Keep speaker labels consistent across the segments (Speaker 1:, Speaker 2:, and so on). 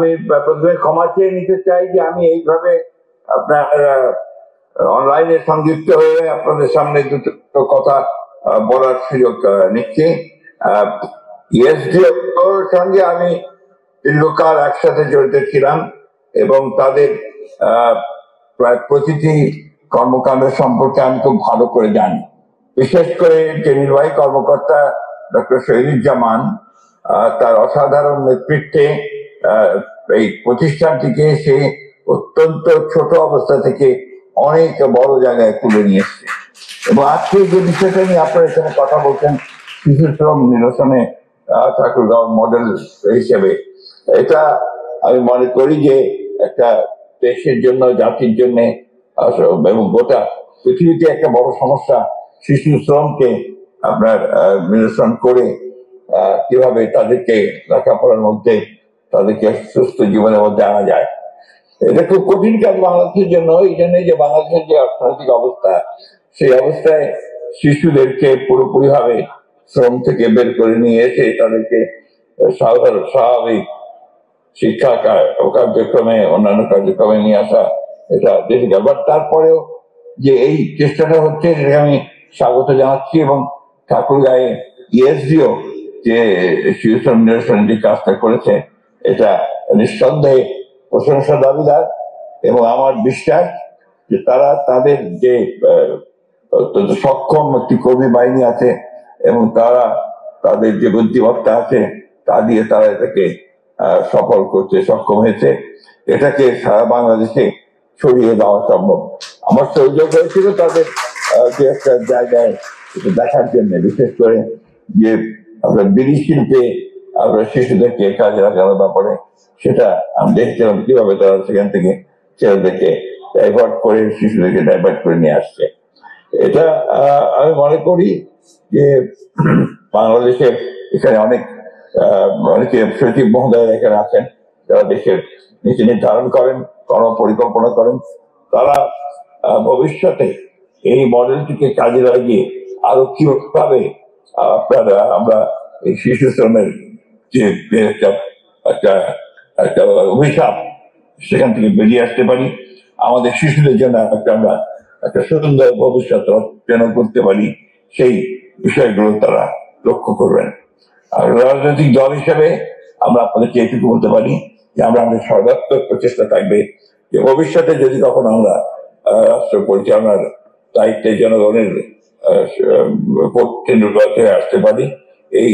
Speaker 1: আমি প্রথমে ক্ষমা চেয়ে নিতে চাই যে আমি এইভাবে আপনার অনলাইনে সংযুক্ত হয়ে আপনাদের সামনে দুটো কথা বলার সুযোগ নিচ্ছি। ইএসডিওর সঙ্গে আমি দীর্ঘকাল একসাথে জড়িত ছিলাম এবং তাদের প্রায় প্রতিটি কর্মকাণ্ড সম্পর্কে আমি খুব ভালো করে জানি। বিশেষ করে যে নির্বাহী কর্মকর্তা ডক্টর শহীদুজ্জামান, তার অসাধারণ নেতৃত্বে এই প্রতিষ্ঠানটিকে সে অত্যন্ত ছোট অবস্থা থেকে অনেক বড় জায়গায় তুলে নিয়ে এসছে। এবং আজকে যে বিষয়টা নিয়ে আপনার এখানে কথা বলছেন, শিশু শ্রম নিরসনে ঠাকুরগাঁও মডেল হিসেবে, এটা আমি মনে করি যে একটা দেশের জন্য, জাতির জন্য এবং গোটা পৃথিবীতে একটা বড় সমস্যা। শিশু শ্রমকে আপনার নিরসন করে কিভাবে তাদেরকে লেখাপড়ার মধ্যে, তাদেরকে সুস্থ জীবনের মধ্যে আনা যায়, এটা খুব কঠিন কাজ বাংলাদেশের জন্য। এই জন্য যে বাংলাদেশের যে অর্থনৈতিক অবস্থা, সেই অবস্থায় শিশুদেরকে পুরোপুরি ভাবে শ্রম থেকে বের করে নিয়ে এসে তাদেরকে স্বাভাবিক শিক্ষা কার্যক্রমে, অন্যান্য কার্যক্রমে নিয়ে আসা, এটা ডিফিকাল্ট। বাট তারপরেও যে এই চেষ্টাটা হচ্ছে, সেটাকে আমি স্বাগত জানাচ্ছি। এবং ঠাকুরগাঁয়ে ইএসডিও যে শিশু শ্রম নিরসনের যে কাজটা করেছে, এটা নিঃসন্দেহে প্রশংসা দাবিদার। এবং আমার বিশ্বাস যে তারা তাদের যে সক্ষম একটি কর্মী বাহিনী আছে এবং তারা তাদের যে বুদ্ধিমত্তা আছে, তা দিয়ে তারা এটাকে সফল করতে সক্ষম হয়েছে। এটাকে সারা বাংলাদেশে ছড়িয়ে দেওয়া সম্ভব। আমার সুযোগ হয়েছিল তাদের যে একটা জায়গায় এটা দেখার জন্য, বিশেষ করে যে আপনার বিড়ি শিল্পে আপনার শিশুদেরকে কাজে লাগানোর ব্যাপারে, সেটা আমি দেখছিলাম কিভাবে তারা সেখান থেকে ছেলেদেরকে ডাইভার্ট করে, শিশুদেরকে ডাইভার্ট করে নিয়ে আসছে। এটা আমি মনে করি যে বাংলাদেশের এখানে অনেকে সচিব মহোদয় এখানে আছেন, যারা দেশের নীতি নির্ধারণ করেন, কর্মপরিকল্পনা করেন। তারা ভবিষ্যতে এই মডেলটিকে কাজে লাগিয়ে আরো কিভাবে আমরা এই শিশু শ্রমের যে একটা অভিশাপ, সেখান থেকে বেরিয়ে আসতে পারি, আমাদের শিশুদের জন্য আমরা একটা সুন্দর ভবিষ্যৎ অর্জন করতে পারি, সেই বিষয়গুলো তারা লক্ষ্য করবেন। আর রাজনৈতিক দল হিসেবে আমরা আপনাদেরকে এটুকু বলতে পারি যে আমাদের সর্বাত্মক প্রচেষ্টা থাকবে যে ভবিষ্যতে যদি কখন আমরা রাষ্ট্র পরিচালনার দায়িত্বে জনগণের কেন্দ্রে আসতে পারি, এই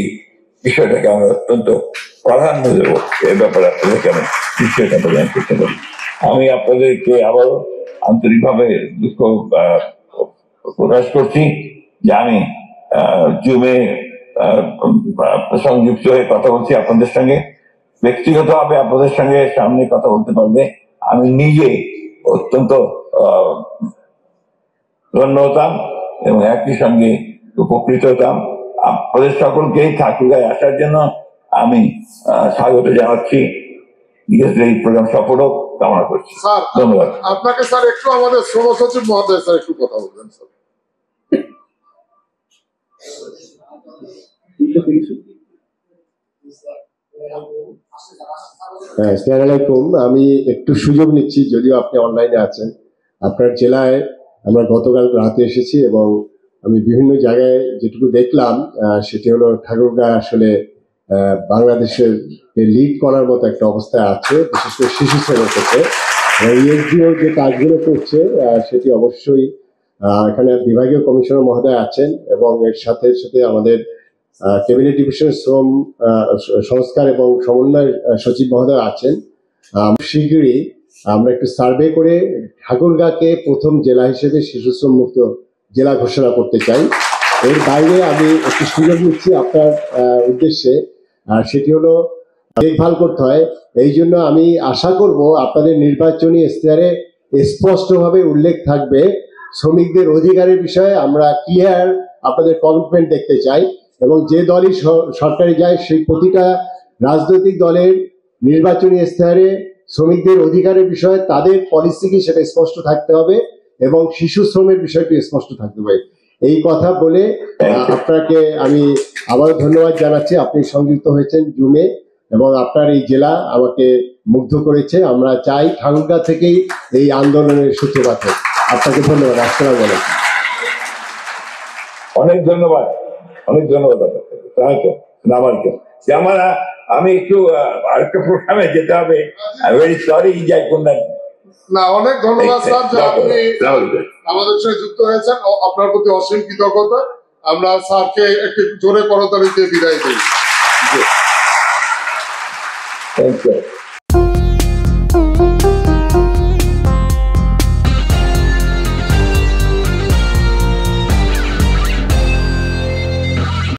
Speaker 1: বিষয়টাকে আমরা অত্যন্ত প্রাধান্য দেবো। এ ব্যাপারে আপনাদেরকে আমি বিষয়টা প্রদান করতে পারি। আমি আপনাদেরকে আবারও আন্তরিকভাবে দুঃখ প্রকাশ করছি যে আমি জুমে সংযুক্ত হয়ে কথা বলছি আপনাদের সঙ্গে। ব্যক্তিগতভাবে আপনাদের সঙ্গে সামনে কথা বলতে পারবে আমি নিজে অত্যন্ত ধন্য হতাম এবং একই সঙ্গে উপকৃত হতাম। আপনাদের সকলকেই ঠাকুরগাঁয়ে আসার জন্য আমি স্বাগত জানাচ্ছি। এই প্রোগ্রাম সফল হোক কামনা করছি। ধন্যবাদ
Speaker 2: আপনাকে। স্যার একটু আমাদের শ্রম সচিব মহোদয় স্যার একটু কথা বলবেন স্যার।
Speaker 3: হ্যাঁ, আসসালামু আলাইকুম। আমি একটু সুযোগ নিচ্ছি, যদিও আপনি অনলাইনে আছেন। আপনার জেলায় আমরা গতকাল রাতে এসেছি এবং আমি বিভিন্ন জায়গায় যেটুকু দেখলাম সেটি হলো ঠাকুরগাঁ আসলে বাংলাদেশের লিড করার মতো একটা অবস্থায় আছে, বিশেষ করে শিশু শ্রমের ক্ষেত্রে। ইএসডিও যে কাজগুলো করছে সেটি অবশ্যই, এখানে বিভাগীয় কমিশনার মহোদয় আছেন এবং এর সাথে সাথে আমাদের ক্যাবিনেট ডিভিশন শ্রম সংস্কার এবং সমন্বয় সচিব মহোদয় আছেন। শীঘ্রই আমরা একটু সার্ভে করে ঠাকুরগাঁকে প্রথম জেলা হিসেবে শিশু শ্রম মুক্ত জেলা ঘোষণা করতে চাই। এর বাইরে আমি একটু সুযোগ নিচ্ছি আপনার উদ্দেশ্যে, সেটি হলো দেখভাল করতে হয়। এই জন্য আমি আশা করব আপনাদের নির্বাচনী ইশতেহারে স্পষ্টভাবে উল্লেখ থাকবে শ্রমিকদের অধিকারের বিষয়ে আমরা ক্লিয়ার আপনাদের কমিটমেন্ট দেখতে চাই। এবং যে দলই সরকারে যায় সেই প্রতিটা রাজনৈতিক দলের নির্বাচনী ইশতেহারে শ্রমিকদের অধিকারের বিষয়ে তাদের পলিসি কি সেটা স্পষ্ট থাকতে হবে এবং শিশু শ্রমের বিষয়টি স্পষ্ট থাকতে হবে। এই কথা বলে আপনাকে আমি আবারও ধন্যবাদ জানাচ্ছি। আপনি সংযুক্ত হয়েছেন জুমে। এবং আপনার এই জেলা আমাকে মুগ্ধ করেছে। আমরা চাই ঠাকুরগাঁ থেকেই এই আন্দোলনের সূত্রপাত হোক। আপনাকে ধন্যবাদ। আসসালামু আলাইকুম।
Speaker 1: অনেক ধন্যবাদ, অনেক ধন্যবাদ আপনাকে। যে আমি একটু আরেকটা প্রোগ্রামে যেতে হবে। ভেরি সরি যে I could not.
Speaker 2: না, অনেক ধন্যবাদ স্যার যে আপনি আমাদের সঙ্গে যুক্ত হয়েছেন। আপনার প্রতি অসীম কৃতজ্ঞতা। আমরা স্যারকে একটু জোরে করতালি দিয়ে বিদায় দিই।
Speaker 1: Thank you.